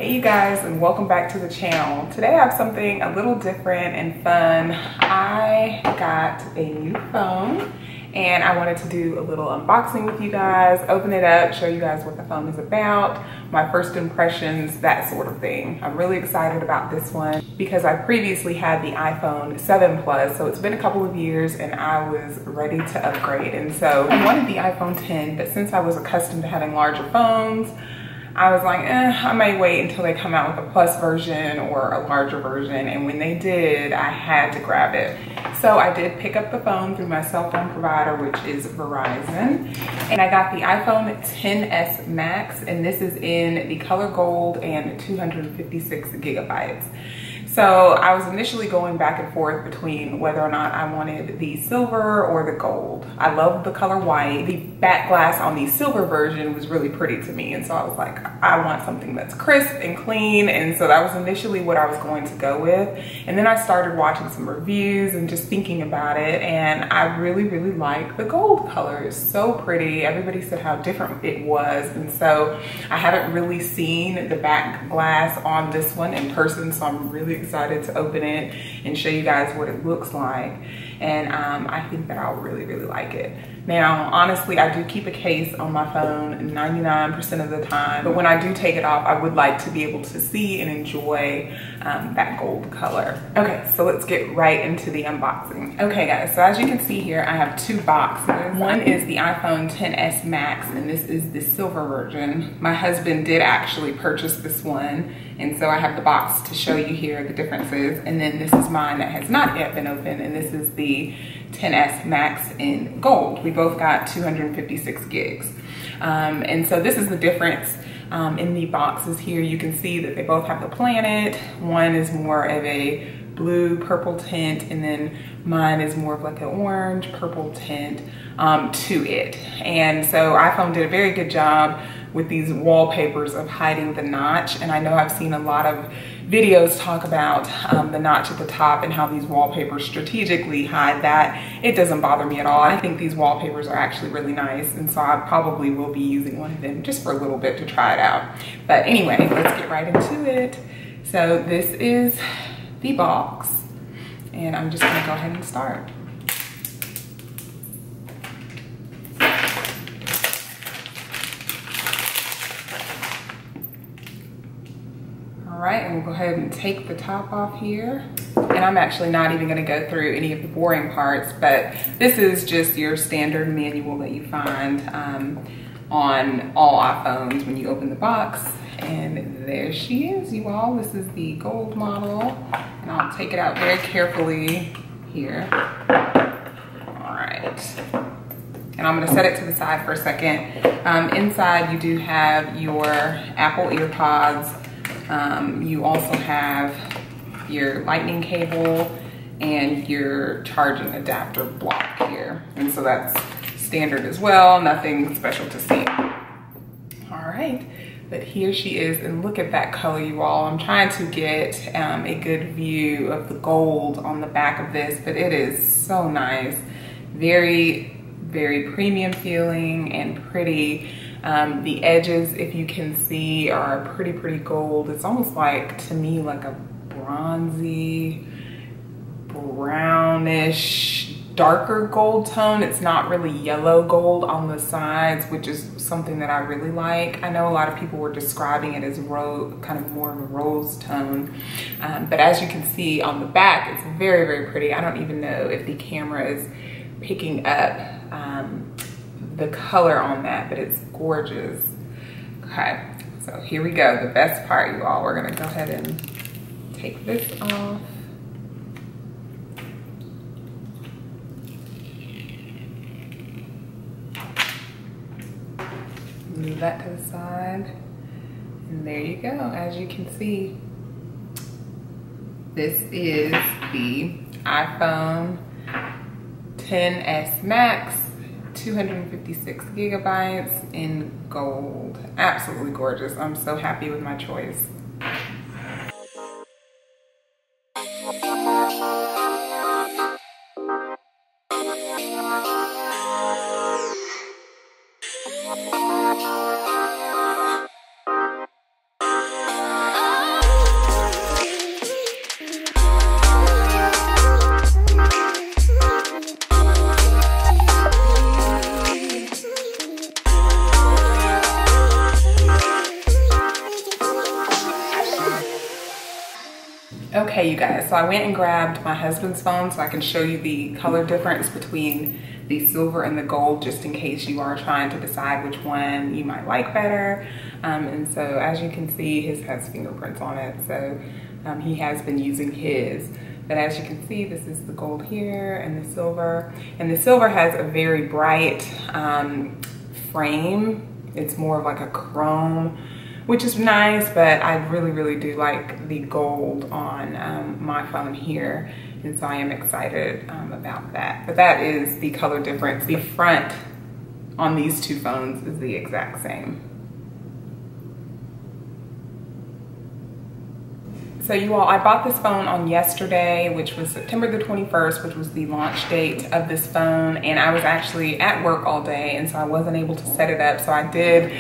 Hey you guys, and welcome back to the channel. Today I have something a little different and fun. I got a new phone and I wanted to do a little unboxing with you guys, open it up, show you guys what the phone is about, my first impressions, that sort of thing. I'm really excited about this one because I previously had the iPhone 7 Plus, so it's been a couple of years and I was ready to upgrade. And so I wanted the iPhone 10, but since I was accustomed to having larger phones, I was like, I may wait until they come out with a plus version or a larger version. And when they did, I had to grab it. So I did pick up the phone through my cell phone provider, which is Verizon. And I got the iPhone 10s Max, and this is in the color gold and 256 gigabytes. So I was initially going back and forth between whether or not I wanted the silver or the gold. I love the color white. The back glass on the silver version was really pretty to me. And so I was like, I want something that's crisp and clean. And so that was initially what I was going to go with. And then I started watching some reviews and just thinking about it. And I really, really like the gold color. It's so pretty. Everybody said how different it was. And so I haven't really seen the back glass on this one in person. So I'm really excited to open it and show you guys what it looks like. And I think that I'll really, really like it. Now, honestly, I do keep a case on my phone 99% of the time, but when I do take it off, I would like to be able to see and enjoy that gold color. Okay, so let's get right into the unboxing. Okay guys, so as you can see here, I have two boxes. One is the iPhone 10s Max, and this is the silver version. My husband did actually purchase this one, and so I have the box to show you here the differences. And then this is mine that has not yet been opened, and this is the 10s Max in gold. We both got 256 gigs. And so this is the difference in the boxes here. You can see that they both have the planet. One is more of a blue purple tint, and then mine is more of like an orange purple tint to it. And so iPhone did a very good job with these wallpapers of hiding the notch. And I know I've seen a lot of videos talk about the notch at the top and how these wallpapers strategically hide that. It doesn't bother me at all. I think these wallpapers are actually really nice. And so I probably will be using one of them just for a little bit to try it out. But anyway, let's get right into it. So this is the box, and I'm just gonna go ahead and start. All right, and we'll go ahead and take the top off here. And I'm actually not even gonna go through any of the boring parts, but this is just your standard manual that you find on all iPhones when you open the box. And there she is, you all. This is the gold model. And I'll take it out very carefully here. All right. And I'm gonna set it to the side for a second. Inside you do have your Apple EarPods. You also have your lightning cable and your charging adapter block here. And so that's standard as well, nothing special to see. All right, but here she is, and look at that color, you all. I'm trying to get a good view of the gold on the back of this, but it is so nice. Very, very premium feeling and pretty. The edges, if you can see, are pretty gold. It's almost like, to me, like a bronzy, brownish, darker gold tone. It's not really yellow gold on the sides, which is something that I really like. I know a lot of people were describing it as kind of more of a rose tone. But as you can see on the back, it's very pretty. I don't even know if the camera is picking up the color on that, but it's gorgeous. Okay, so here we go. The best part, you all. We're gonna go ahead and take this off. Move that to the side. And there you go. As you can see, this is the iPhone 10s Max, 256 gigabytes in gold. Absolutely gorgeous. I'm so happy with my choice. Okay, you guys, so I went and grabbed my husband's phone so I can show you the color difference between the silver and the gold, just in case you are trying to decide which one you might like better. And so as you can see, his has fingerprints on it, so he has been using his. But as you can see, this is the gold here and the silver. And the silver has a very bright frame. It's more of like a chrome, which is nice, but I really do like the gold on my phone here. And so I am excited about that. But that is the color difference. The front on these two phones is the exact same. So you all, I bought this phone on yesterday, which was September the 21st, which was the launch date of this phone. And I was actually at work all day, and so I wasn't able to set it up. So I did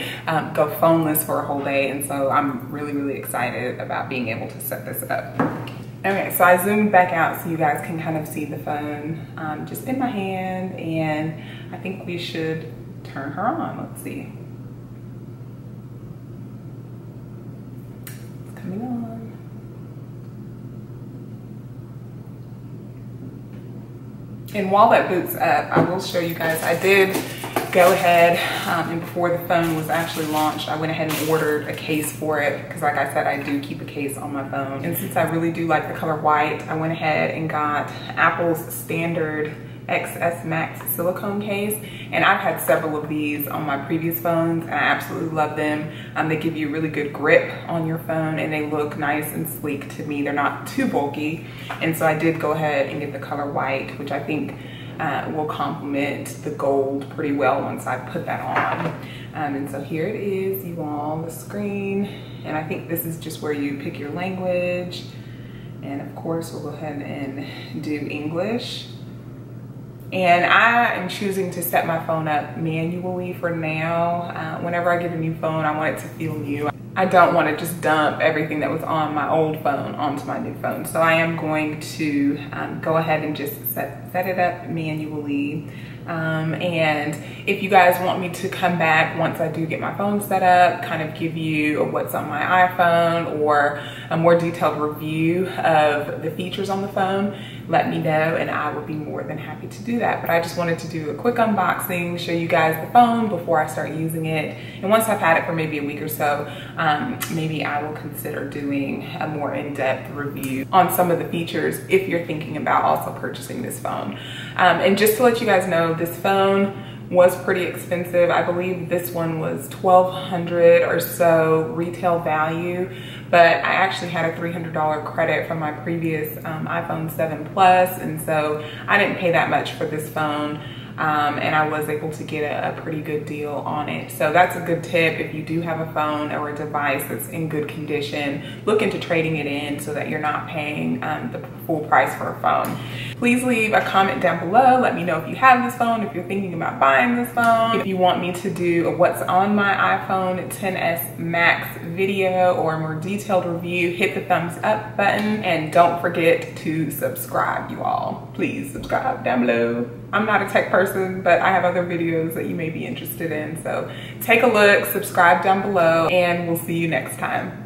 go phoneless for a whole day. And so I'm really excited about being able to set this up. Okay, so I zoomed back out so you guys can kind of see the phone just in my hand. And I think we should turn her on. Let's see. It's coming on. And while that boots up, I will show you guys, I did go ahead and before the phone was actually launched, I went ahead and ordered a case for it because like I said, I do keep a case on my phone. And since I really do like the color white, I went ahead and got Apple's standard XS Max silicone case. And I've had several of these on my previous phones and I absolutely love them. They give you really good grip on your phone and they look nice and sleek to me. They're not too bulky. And so I did go ahead and get the color white, which I think will complement the gold pretty well once I put that on. And so here it is, you all, on the screen. And I think this is just where you pick your language. And of course, we'll go ahead and do English. And I am choosing to set my phone up manually for now. Whenever I get a new phone, I want it to feel new. I don't want to just dump everything that was on my old phone onto my new phone. So I am going to go ahead and just set it up manually. And if you guys want me to come back once I do get my phone set up, kind of give you what's on my iPhone or a more detailed review of the features on the phone, let me know and I will be more than happy to do that. But I just wanted to do a quick unboxing, show you guys the phone before I start using it. And once I've had it for maybe a week or so, maybe I will consider doing a more in-depth review on some of the features if you're thinking about also purchasing this phone. And just to let you guys know, this phone was pretty expensive. I believe this one was $1,200 or so retail value, but I actually had a $300 credit from my previous iPhone 7 Plus, and so I didn't pay that much for this phone. And I was able to get a pretty good deal on it. So that's a good tip. If you do have a phone or a device that's in good condition, look into trading it in so that you're not paying the full price for a phone. Please leave a comment down below. Let me know if you have this phone, if you're thinking about buying this phone. If you want me to do a what's on my iPhone XS Max video or a more detailed review, hit the thumbs up button and don't forget to subscribe, you all. Please subscribe down below. I'm not a tech person, but I have other videos that you may be interested in. So take a look, subscribe down below, and we'll see you next time.